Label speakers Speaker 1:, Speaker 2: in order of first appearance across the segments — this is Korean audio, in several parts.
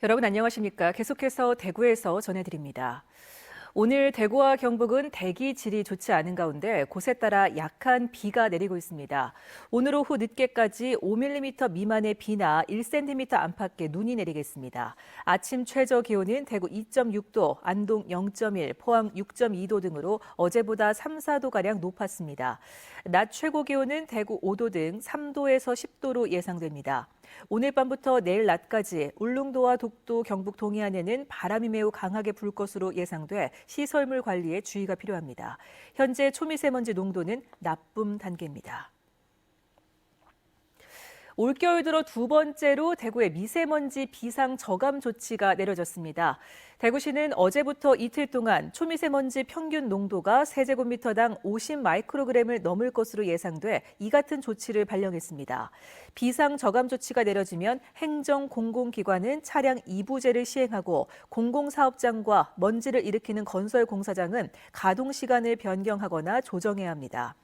Speaker 1: 여러분 안녕하십니까? 계속해서 대구에서 전해드립니다. 오늘 대구와 경북은 대기 질이 좋지 않은 가운데 곳에 따라 약한 비가 내리고 있습니다. 오늘 오후 늦게까지 5mm 미만의 비나 1cm 안팎의 눈이 내리겠습니다. 아침 최저 기온은 대구 2.6도, 안동 0.1, 포항 6.2도 등으로 어제보다 3, 4도가량 높았습니다. 낮 최고 기온은 대구 5도 등 3도에서 10도로 예상됩니다. 오늘 밤부터 내일 낮까지 울릉도와 독도, 경북 동해안에는 바람이 매우 강하게 불 것으로 예상돼 시설물 관리에 주의가 필요합니다. 현재 초미세먼지 농도는 나쁨 단계입니다. 올겨울 들어 두 번째로 대구에 미세먼지 비상 저감 조치가 내려졌습니다. 대구시는 어제부터 이틀 동안 초미세먼지 평균 농도가 세제곱미터당 50 마이크로그램을 넘을 것으로 예상돼 이 같은 조치를 발령했습니다. 비상 저감 조치가 내려지면 행정 공공기관은 차량 이부제를 시행하고 공공사업장과 먼지를 일으키는 건설 공사장은 가동 시간을 변경하거나 조정해야 합니다.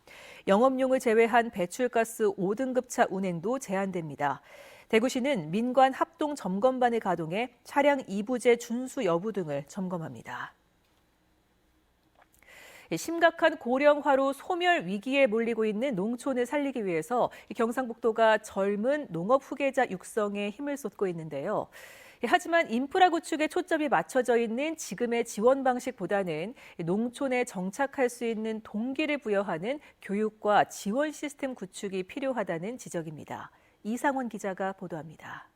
Speaker 1: 영업용을 제외한 배출가스 5등급차 운행도 제한됩니다. 대구시는 민관 합동 점검반을 가동해 차량 이부제 준수 여부 등을 점검합니다. 심각한 고령화로 소멸 위기에 몰리고 있는 농촌을 살리기 위해서 경상북도가 젊은 농업 후계자 육성에 힘을 쏟고 있는데요. 하지만 인프라 구축에 초점이 맞춰져 있는 지금의 지원 방식보다는 농촌에 정착할 수 있는 동기를 부여하는 교육과 지원 시스템 구축이 필요하다는 지적입니다. 이상원 기자가 보도합니다.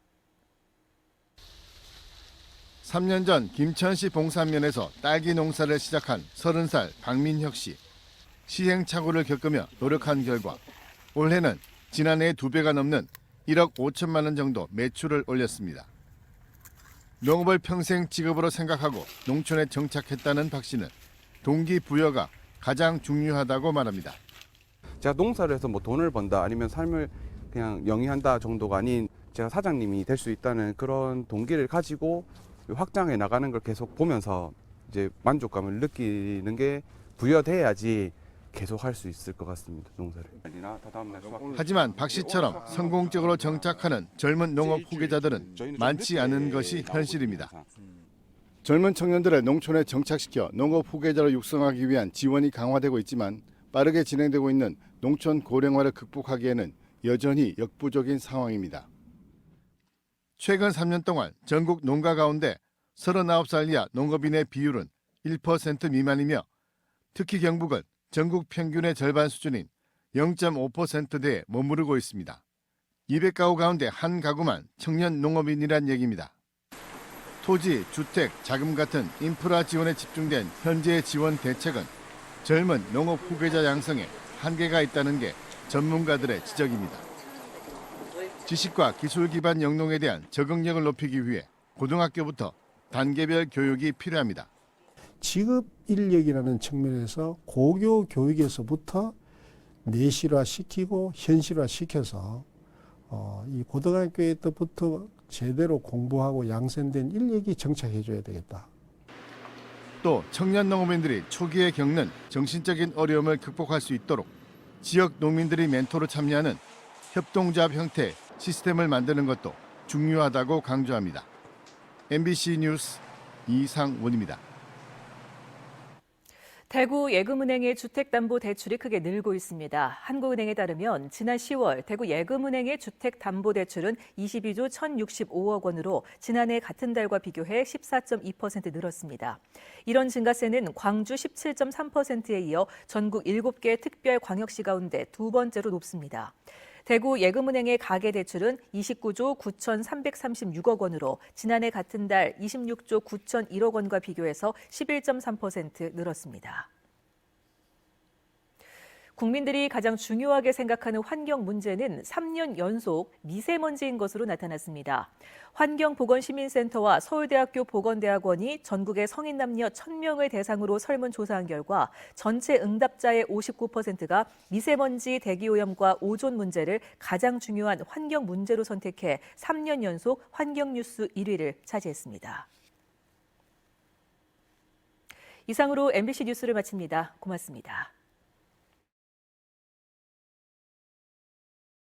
Speaker 2: 3년 전 김천시 봉산면에서 딸기 농사를 시작한 30살 박민혁 씨. 시행착오를 겪으며 노력한 결과 올해는 지난해의 2배가 넘는 1억 5천만 원 정도 매출을 올렸습니다. 농업을 평생 직업으로 생각하고 농촌에 정착했다는 박 씨는 동기부여가 가장 중요하다고 말합니다.
Speaker 3: 제가 농사를 해서 뭐 돈을 번다 아니면 삶을 그냥 영위한다 정도가 아닌 제가 사장님이 될 수 있다는 그런 동기를 가지고 확장해 나가는 걸 계속 보면서 이제 만족감을 느끼는 게 부여돼야지 계속 할 수 있을 것 같습니다. 농사를.
Speaker 2: 하지만 박 씨처럼 성공적으로 정착하는 젊은 농업 후계자들은 많지 않은 것이 현실입니다. 젊은 청년들을 농촌에 정착시켜 농업 후계자로 육성하기 위한 지원이 강화되고 있지만 빠르게 진행되고 있는 농촌 고령화를 극복하기에는 여전히 역부족인 상황입니다. 최근 3년 동안 전국 농가 가운데 39살 이하 농업인의 비율은 1% 미만이며 특히 경북은 전국 평균의 절반 수준인 0.5%대에 머무르고 있습니다. 200가구 가운데 한 가구만 청년 농업인이란 얘기입니다. 토지, 주택, 자금 같은 인프라 지원에 집중된 현재의 지원 대책은 젊은 농업 후계자 양성에 한계가 있다는 게 전문가들의 지적입니다. 지식과 기술 기반 영농에 대한 적응력을 높이기 위해 고등학교부터 단계별 교육이 필요합니다.
Speaker 4: 직업 인력이라는 측면에서 고교 교육에서부터 내실화시키고 현실화시켜서 이 고등학교에 때부터 제대로 공부하고 양성된 인력이 정착해줘야 되겠다.
Speaker 2: 또 청년 농업인들이 초기에 겪는 정신적인 어려움을 극복할 수 있도록 지역 농민들이 멘토로 참여하는 협동조합 형태의 시스템을 만드는 것도 중요하다고 강조합니다. MBC 뉴스 이상원입니다.
Speaker 1: 대구 예금은행의 주택담보대출이 크게 늘고 있습니다. 한국은행에 따르면 지난 10월 대구 예금은행의 주택담보대출은 22조 1,065억 원으로 지난해 같은 달과 비교해 14.2% 늘었습니다. 이런 증가세는 광주 17.3%에 이어 전국 7개 특별광역시 가운데 두 번째로 높습니다. 대구 예금은행의 가계대출은 29조 9,336억 원으로 지난해 같은 달 26조 9,001억 원과 비교해서 11.3% 늘었습니다. 국민들이 가장 중요하게 생각하는 환경 문제는 3년 연속 미세먼지인 것으로 나타났습니다. 환경보건시민센터와 서울대학교 보건대학원이 전국의 성인 남녀 1,000명을 대상으로 설문조사한 결과 전체 응답자의 59%가 미세먼지 대기오염과 오존 문제를 가장 중요한 환경 문제로 선택해 3년 연속 환경뉴스 1위를 차지했습니다. 이상으로 MBC 뉴스를 마칩니다. 고맙습니다.